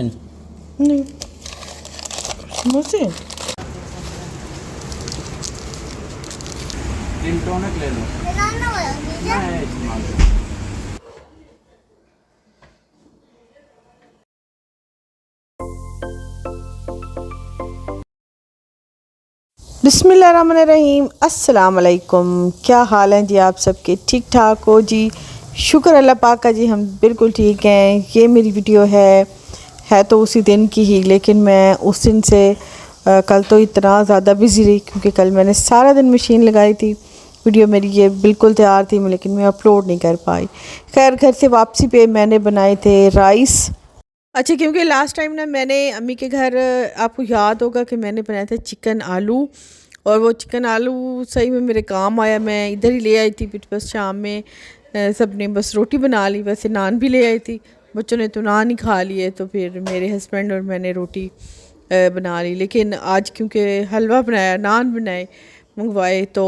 नहीं समोसे जिन टॉनिक ले लो। मैं इस्तेमाल बिस्मिल्लाहिर्रहमानिर्रहीम। अस्सलाम वालेकुम। क्या हाल है जी आप सबके? ठीक ठाक हो जी? शुक्र अल्लाह पाक का जी, हम बिल्कुल ठीक हैं। ये मेरी वीडियो है तो उसी दिन की ही, लेकिन मैं उस दिन से कल तो इतना ज़्यादा बिज़ी रही क्योंकि कल मैंने सारा दिन मशीन लगाई थी। वीडियो मेरी ये बिल्कुल तैयार थी लेकिन मैं अपलोड नहीं कर पाई। खैर, घर से वापसी पे मैंने बनाए थे राइस। अच्छा, क्योंकि लास्ट टाइम ना मैंने अम्मी के घर, आपको याद होगा कि मैंने बनाया था चिकन आलू, और वो चिकन आलू सही में मेरे काम आया। मैं इधर ही ले आई थी, फिर बस शाम में सब ने बस रोटी बना ली। वैसे नान भी ले आई थी, बच्चों ने तो नान ही खा लिए, तो फिर मेरे हस्बैंड और मैंने रोटी बना ली। लेकिन आज क्योंकि हलवा बनाया, नान बनाए, मंगवाए, तो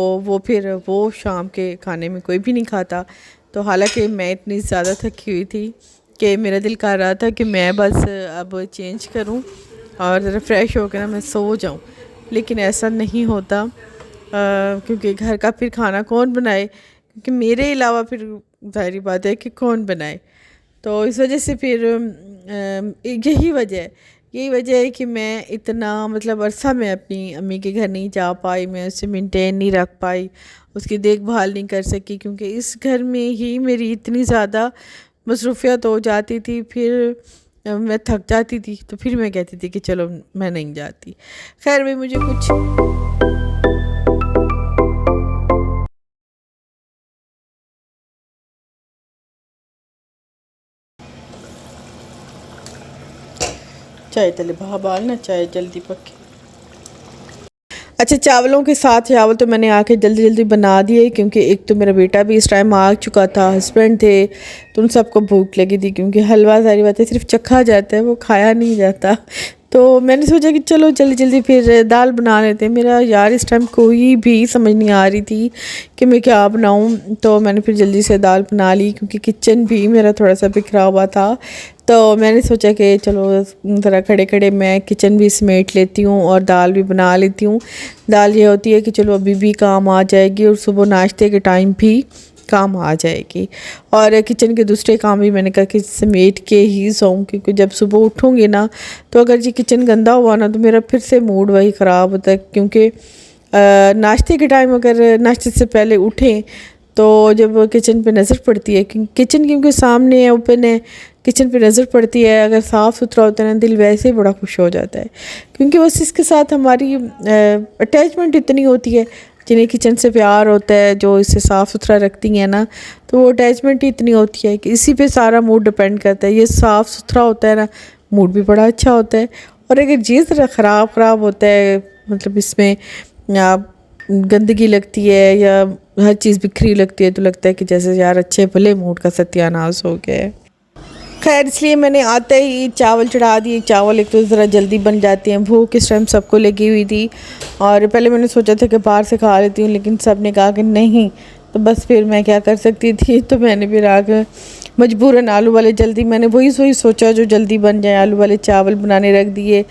वो शाम के खाने में कोई भी नहीं खाता। तो हालांकि मैं इतनी ज़्यादा थकी हुई थी कि मेरा दिल कर रहा था कि मैं बस अब चेंज करूं और ज़रा फ्रेश होकर ना मैं सो जाऊं, लेकिन ऐसा नहीं होता क्योंकि घर का फिर खाना कौन बनाए, क्योंकि मेरे अलावा फिर ज़ाहिर बात है कि कौन बनाए। तो इस वजह से फिर यही वजह है कि मैं इतना मतलब अरसा मैं अपनी अम्मी के घर नहीं जा पाई, मैं उसे मेंटेन नहीं रख पाई, उसकी देखभाल नहीं कर सकी, क्योंकि इस घर में ही मेरी इतनी ज़्यादा मसरूफियत हो जाती थी। फिर मैं थक जाती थी, तो फिर मैं कहती थी कि चलो मैं नहीं जाती। खैर भाई, मुझे कुछ चाय तले बाल ना, चाय जल्दी पके। अच्छा, चावलों के साथ चावल तो मैंने आके जल्दी जल्दी बना दिए, क्योंकि एक तो मेरा बेटा भी इस टाइम आ चुका था, हस्बैंड थे, तो उन सबको भूख लगी थी, क्योंकि हलवा सारी बातें सिर्फ चखा जाता है, वो खाया नहीं जाता। तो मैंने सोचा कि चलो जल्दी जल्दी फिर दाल बना लेते हैं। मेरा यार इस टाइम कोई भी समझ नहीं आ रही थी कि मैं क्या बनाऊं, तो मैंने फिर जल्दी से दाल बना ली, क्योंकि किचन भी मेरा थोड़ा सा बिखरा हुआ था। तो मैंने सोचा कि चलो ज़रा खड़े खड़े मैं किचन भी समेट लेती हूँ और दाल भी बना लेती हूँ। दाल ये होती है कि चलो अभी भी काम आ जाएगी और सुबह नाश्ते के टाइम भी काम आ जाएगी, और किचन के दूसरे काम भी मैंने कहा कि समेट के ही सोऊं, क्योंकि जब सुबह उठूँगी ना, तो अगर जी किचन गंदा हुआ ना, तो मेरा फिर से मूड वही ख़राब होता है। क्योंकि नाश्ते के टाइम अगर नाश्ते से पहले उठें तो जब किचन पे नज़र पड़ती है, किचन क्योंकि सामने है, ओपन है, किचन पे नज़र पड़ती है, अगर साफ़ सुथरा होता है ना, दिल वैसे ही बड़ा खुश हो जाता है, क्योंकि बस इसके साथ हमारी अटैचमेंट इतनी होती है। जिन्हें किचन से प्यार होता है, जो इसे साफ़ सुथरा रखती हैं ना, तो वो अटैचमेंट ही इतनी होती है कि इसी पे सारा मूड डिपेंड करता है। ये साफ़ सुथरा होता है ना, मूड भी बड़ा अच्छा होता है। और अगर ये ज़रा ख़राब होता है, मतलब इसमें आप गंदगी लगती है या हर चीज़ बिखरी लगती है, तो लगता है कि जैसे यार अच्छे भले मूड का सत्यानाश हो गया है। खैर, इसलिए मैंने आते ही चावल चढ़ा दिए। चावल एक तो ज़रा जल्दी बन जाते हैं, भूख इस टाइम सबको लगी हुई थी, और पहले मैंने सोचा था कि बाहर से खा लेती हूँ, लेकिन सब ने कहा कि नहीं, तो बस फिर मैं क्या कर सकती थी, तो मैंने फिर आकर मजबूरन आलू वाले जल्दी, मैंने वही सोचा जो जल्दी बन जाए, आलू वाले चावल बनाने रख दिए,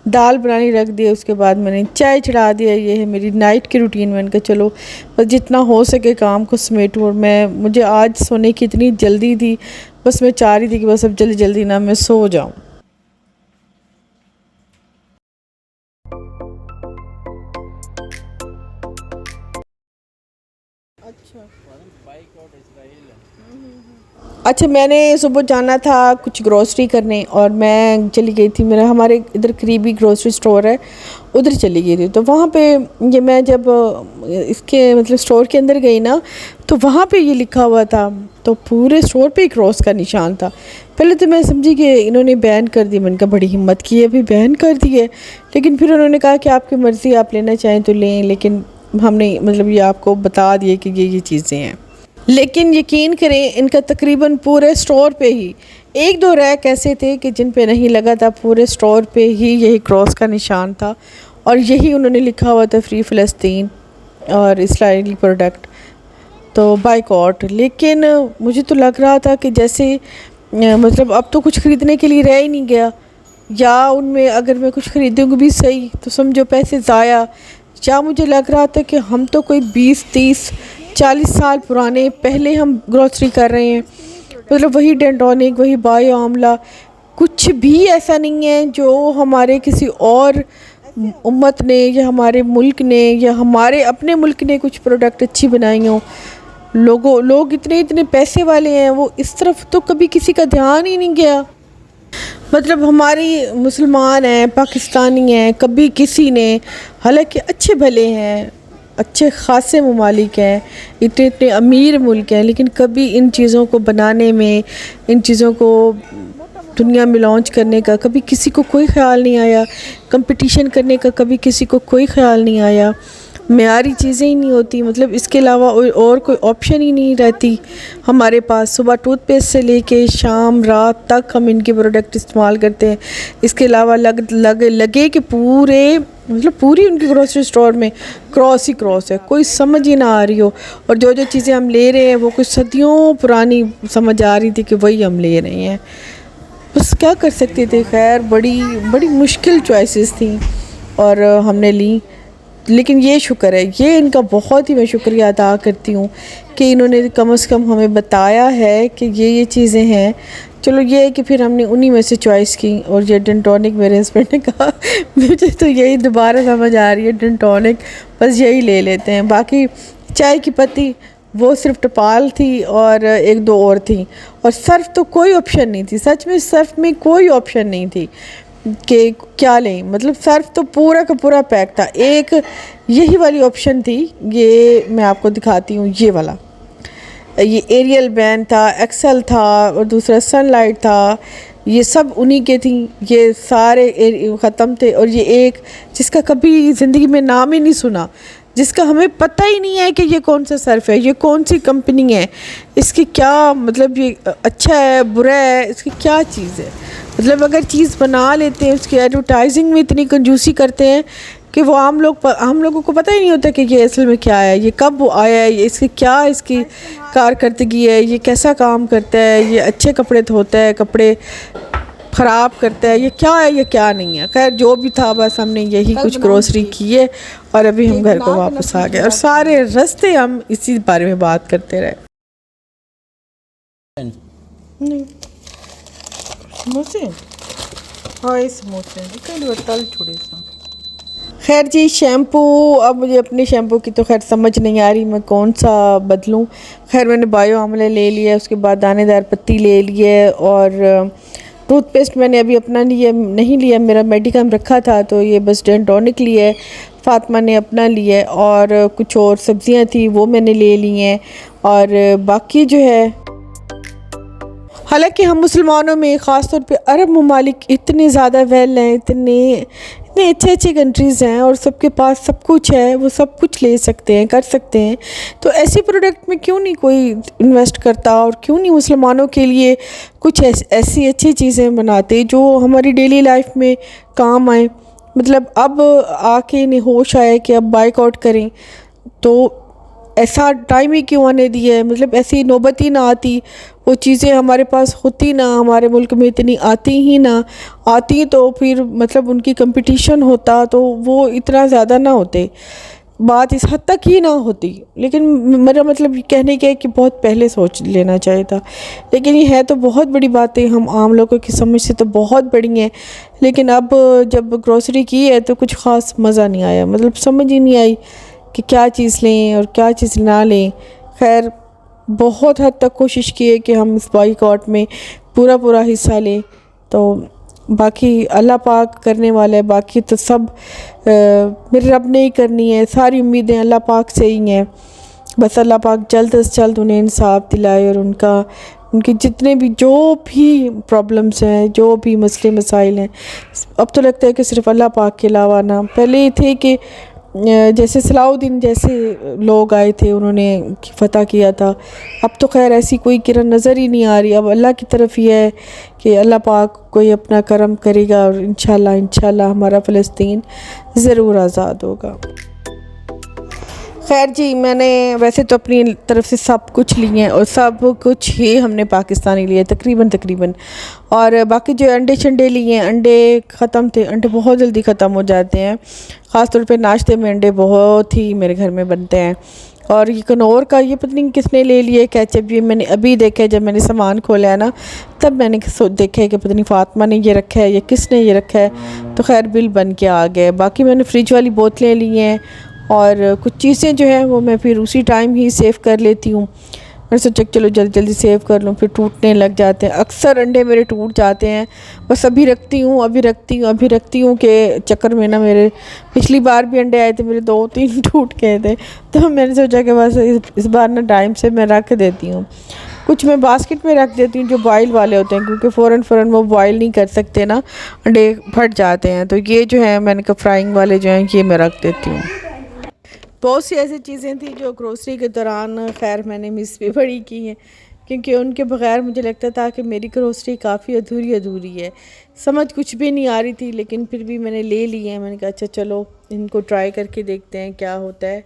दाल बनाने रख दिए, उसके बाद मैंने चाय चढ़ा दिया। ये है मेरी नाइट की रूटीन। मैंने कहा चलो बस जितना हो सके काम को समेटूँ, और मुझे आज सोने की इतनी जल्दी थी, बस मैं चाह रही थी कि बस अब जल्दी जल्दी ना मैं सो जाऊँ। अच्छा, मैंने सुबह जाना था कुछ ग्रोसरी करने, और मैं चली गई थी, मेरा हमारे इधर करीबी ग्रोसरी स्टोर है, उधर चली गई थी। तो वहाँ पे ये मैं जब इसके मतलब स्टोर के अंदर गई ना, तो वहाँ पे ये लिखा हुआ था, तो पूरे स्टोर पे एक क्रॉस का निशान था। पहले तो मैं समझी कि इन्होंने बैन कर दी, मैंने कहा बड़ी हिम्मत की है, अभी बैन कर दी है। लेकिन फिर उन्होंने कहा कि आपकी मर्ज़ी, आप लेना चाहें तो लें, लेकिन हमने मतलब ये आपको बता दिए कि ये चीज़ें हैं। लेकिन यकीन करें, इनका तकरीबन पूरे स्टोर पे ही एक दो रैक ऐसे थे कि जिन पे नहीं लगा था, पूरे स्टोर पे ही यही क्रॉस का निशान था, और यही उन्होंने लिखा हुआ था फ्री फ़लस्तीन और इस्राइली प्रोडक्ट, तो बाइकॉट। लेकिन मुझे तो लग रहा था कि जैसे मतलब अब तो कुछ ख़रीदने के लिए रह ही नहीं गया, या उनमें अगर मैं कुछ ख़रीदूँगी भी सही तो समझो पैसे ज़ाया। या मुझे लग रहा था कि हम तो कोई 20, 30, 40 साल पुराने पहले हम ग्रॉसरी कर रहे हैं, मतलब वही डेंटोनिक, वही बायो आमला, कुछ भी ऐसा नहीं है जो हमारे किसी और उम्मत ने या हमारे मुल्क ने या हमारे अपने मुल्क ने कुछ प्रोडक्ट अच्छी बनाई हों। लोग इतने पैसे वाले हैं, वो इस तरफ तो कभी किसी का ध्यान ही नहीं गया। मतलब हमारी मुसलमान हैं, पाकिस्तानी हैं, कभी किसी ने, हालांकि अच्छे भले हैं, अच्छे ख़ासे ममालिक हैं, इतने अमीर मुल्क हैं, लेकिन कभी इन चीज़ों को बनाने में, इन चीज़ों को दुनिया में लॉन्च करने का कभी किसी को कोई ख़्याल नहीं आया। कंपटीशन करने का कभी किसी को कोई ख़्याल नहीं आया। मेयारी चीज़ें ही नहीं होती, मतलब इसके अलावा और कोई ऑप्शन ही नहीं रहती हमारे पास। सुबह टूथपेस्ट से लेके शाम रात तक हम इनके प्रोडक्ट इस्तेमाल करते हैं। इसके अलावा लगे कि पूरी उनकी ग्रोसरी स्टोर में क्रॉस है, कोई समझ ही ना आ रही हो। और जो चीज़ें हम ले रहे हैं वो कुछ सदियों पुरानी समझ आ रही थी कि वही हम ले रहे हैं। बस क्या कर सकते थे। खैर बड़ी मुश्किल चॉइसेस थी और हमने ली, लेकिन ये शुक्र है, ये इनका बहुत ही मैं शुक्रिया अदा करती हूँ कि इन्होंने कम से कम हमें बताया है कि ये चीज़ें हैं। चलो ये है कि फिर हमने उन्हीं में से चॉइस की। और ये डेंटोनिक मेरे हस्बैंड ने कहा मुझे तो यही दोबारा समझ आ रही है, डेंटोनिक बस यही ले लेते हैं। बाकी चाय की पत्ती वो सिर्फ टपाल थी और एक दो और थी, और सर्फ तो कोई ऑप्शन नहीं थी। सच में सर्फ में कोई ऑप्शन नहीं थी कि क्या लें, मतलब सर्फ तो पूरा का पूरा पैक था। एक यही वाली ऑप्शन थी, ये मैं आपको दिखाती हूँ, ये वाला, ये एरियल बैन था, एक्सेल था और दूसरा सनलाइट था। ये सब उन्हीं के थी, ये सारे ख़त्म थे। और ये एक जिसका कभी ज़िंदगी में नाम ही नहीं सुना, जिसका हमें पता ही नहीं है कि ये कौन सा सर्फ है, ये कौन सी कंपनी है, इसकी क्या, मतलब ये अच्छा है बुरा है, इसकी क्या चीज़ है। मतलब अगर चीज़ बना लेते हैं, उसकी एडवर्टाइजिंग में इतनी कंजूसी करते हैं कि वो हम लोगों को पता ही नहीं होता कि ये असल में क्या है, ये कब वो आया है, ये इसकी कारकर्दगी है, ये कैसा काम करता है, ये अच्छे कपड़े धोता है, कपड़े ख़राब करता है, ये क्या है, ये क्या नहीं है। खैर जो भी था, बस हमने यही कुछ ग्रोसरी की है और अभी हम घर को वापस आ गए और सारे रास्ते हम इसी बारे में बात करते रहे। नहीं समोसे, हाँ ये समोसे कई तल छोड़े सा। खैर जी, शैम्पू, अब मुझे अपने शैम्पू की तो खैर समझ नहीं आ रही मैं कौन सा बदलूं। खैर मैंने बायो आमले ले लिया, उसके बाद दानेदार पत्ती ले लिए, और टूथपेस्ट मैंने अभी अपना नहीं लिया, मेरा मेडिकम रखा था, तो ये बस डेंटोनिक लिया है, फ़ातिमा ने अपना लिया है, और कुछ और सब्ज़ियाँ थी वो मैंने ले ली हैं। और बाकी जो है, हालांकि हम मुसलमानों में ख़ास तौर पे अरब ममालिक इतने ज़्यादा वेल हैं, इतने अच्छे कंट्रीज़ हैं और सबके पास सब कुछ है, वो सब कुछ ले सकते हैं, कर सकते हैं। तो ऐसी प्रोडक्ट में क्यों नहीं कोई इन्वेस्ट करता, और क्यों नहीं मुसलमानों के लिए कुछ ऐसी अच्छी चीज़ें बनाते जो हमारी डेली लाइफ में काम आए। मतलब अब आके इन्हें होश आया कि अब बाइकआउट करें, तो ऐसा टाइम ही क्यों आने दिया है। मतलब ऐसी नौबत ही ना आती, वो चीज़ें हमारे पास होती ना, हमारे मुल्क में इतनी आती ही ना, आती तो फिर मतलब उनकी कंपटीशन होता तो वो इतना ज़्यादा ना होते, बात इस हद तक ही ना होती। लेकिन मेरा मतलब कहने का है कि बहुत पहले सोच लेना चाहिए था। लेकिन ये है तो बहुत बड़ी बातें, हम आम लोगों की समझ से तो बहुत बड़ी हैं, लेकिन अब जब ग्रोसरी की है तो कुछ ख़ास मज़ा नहीं आया, मतलब समझ ही नहीं आई कि क्या चीज़ लें और क्या चीज़ ना लें। खैर बहुत हद तक कोशिश की है कि हम इस बाइकआउट में पूरा हिस्सा लें, तो बाकी अल्लाह पाक करने वाला है, बाकी तो सब मेरे रब ने ही करनी है। सारी उम्मीदें अल्लाह पाक से ही हैं, बस अल्लाह पाक जल्द से जल्द उन्हें इंसाफ दिलाए और उनके जितने भी जो भी प्रॉब्लम्स हैं, जो भी मसले मसाइल हैं, अब तो लगता है कि सिर्फ अल्लाह पाक के अलावा ना, पहले ये थे कि जैसे सलाउद्दीन जैसे लोग आए थे, उन्होंने फ़तह किया था, अब तो खैर ऐसी कोई किरण नज़र ही नहीं आ रही। अब अल्लाह की तरफ ही है कि अल्लाह पाक कोई अपना करम करेगा और इंशाल्लाह हमारा फ़लस्तीन ज़रूर आज़ाद होगा। खैर जी, मैंने वैसे तो अपनी तरफ से सब कुछ लिए हैं और सब कुछ ही हमने पाकिस्तानी लिए तकरीबन। और बाकी जो अंडे शंडे लिए हैं, अंडे ख़त्म थे। अंडे बहुत जल्दी ख़त्म हो जाते हैं, ख़ास तौर पे नाश्ते में अंडे बहुत ही मेरे घर में बनते हैं। और ये कनौर का ये पता नहीं किसने ले लिए केचप, ये मैंने अभी देखा है जब मैंने सामान खोला है ना, तब मैंने देखा है कि पता नहीं फ़ातिमा ने ये रखा है या किसने ये रखा है। तो खैर बिल बन के आ गया। बाकी मैंने फ्रिज वाली बोतलें ली हैं और कुछ चीज़ें जो हैं वो मैं फिर उसी टाइम ही सेव कर लेती हूँ। मैंने सोचा चलो जल्दी जल्दी सेव कर लूँ, फिर टूटने लग जाते हैं। अक्सर अंडे मेरे टूट जाते हैं, बस अभी रखती हूँ के चक्कर में ना मेरे पिछली बार भी अंडे आए थे, मेरे 2-3 टूट गए थे। तो मैंने सोचा कि बस इस बार ना टाइम से मैं रख देती हूँ। कुछ मैं बास्केट में रख देती हूँ जो बॉयल वाले होते हैं, क्योंकि फ़ौरन वो बॉयल नहीं कर सकते ना, अंडे फट जाते हैं। तो ये जो है मैंने कहा फ्राइंग वाले जो हैं ये मैं रख देती हूँ। बहुत सी ऐसी चीज़ें थी जो ग्रोसरी के दौरान खैर मैंने मिस भी बड़ी की हैं, क्योंकि उनके बगैर मुझे लगता था कि मेरी ग्रोसरी काफ़ी अधूरी है, समझ कुछ भी नहीं आ रही थी। लेकिन फिर भी मैंने ले ली है। मैंने कहा अच्छा चलो इनको ट्राई करके देखते हैं क्या होता है।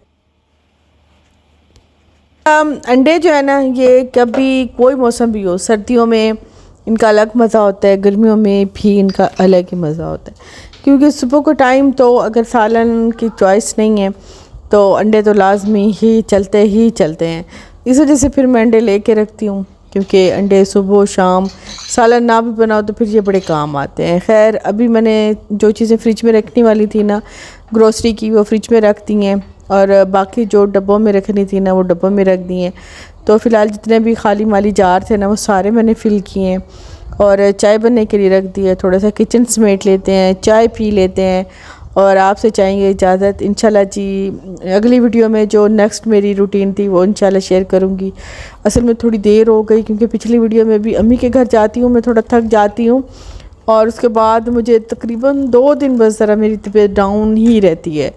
अंडे जो है ना, ये कभी कोई मौसम भी हो, सर्दियों में इनका अलग मज़ा होता है, गर्मियों में भी इनका अलग ही मज़ा होता है। क्योंकि सुबह को टाइम तो अगर सालन की चॉइस नहीं है तो अंडे तो लाजमी ही चलते हैं। इस वजह से फिर मैं अंडे लेके रखती हूँ, क्योंकि अंडे सुबह शाम सालन ना भी बनाओ तो फिर ये बड़े काम आते हैं। खैर अभी मैंने जो चीज़ें फ्रिज में रखने वाली थी ना ग्रोसरी की, वो फ्रिज में रख दी हैं, और बाकी जो डब्बों में रखनी थी ना वो डब्बों में रख दी हैं। तो फ़िलहाल जितने भी खाली माली जार थे ना वो सारे मैंने फ़िल किए हैं, और चाय बनने के लिए रख दी है। थोड़ा सा किचन समेट लेते हैं, चाय पी लेते हैं, और आपसे चाहेंगे इजाज़त। इंशाल्लाह जी अगली वीडियो में जो नेक्स्ट मेरी रूटीन थी वो इंशाल्लाह शेयर करूँगी। असल में थोड़ी देर हो गई, क्योंकि पिछली वीडियो में भी अम्मी के घर जाती हूँ मैं, थोड़ा थक जाती हूँ, और उसके बाद मुझे तकरीबन 2 दिन बस ज़रा मेरी तबीयत डाउन ही रहती है।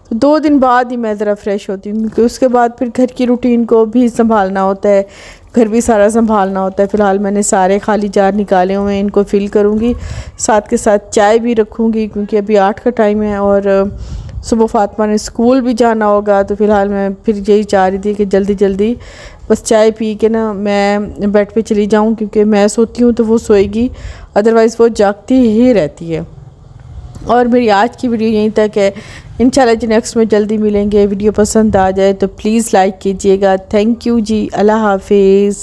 तो 2 दिन बाद ही मैं ज़रा फ्रेश होती हूँ, क्योंकि उसके बाद फिर घर की रूटीन को भी संभालना होता है, घर भी सारा संभालना होता है। फ़िलहाल मैंने सारे खाली जार निकाले हुए हैं, इनको फ़िल करूँगी, साथ के साथ चाय भी रखूँगी, क्योंकि अभी 8 का टाइम है और सुबह फ़ातिमा ने स्कूल भी जाना होगा। तो फ़िलहाल मैं फिर यही चाह रही थी कि जल्दी जल्दी बस चाय पी के ना मैं बेड पे चली जाऊँ, क्योंकि मैं सोती हूँ तो वो सोएगी, अदरवाइज़ वो जागती ही रहती है। और मेरी आज की वीडियो यहीं तक है। इंशाल्लाह जी नेक्स्ट में जल्दी मिलेंगे। वीडियो पसंद आ जाए तो प्लीज़ लाइक कीजिएगा। थैंक यू जी, अल्लाह हाफिज़।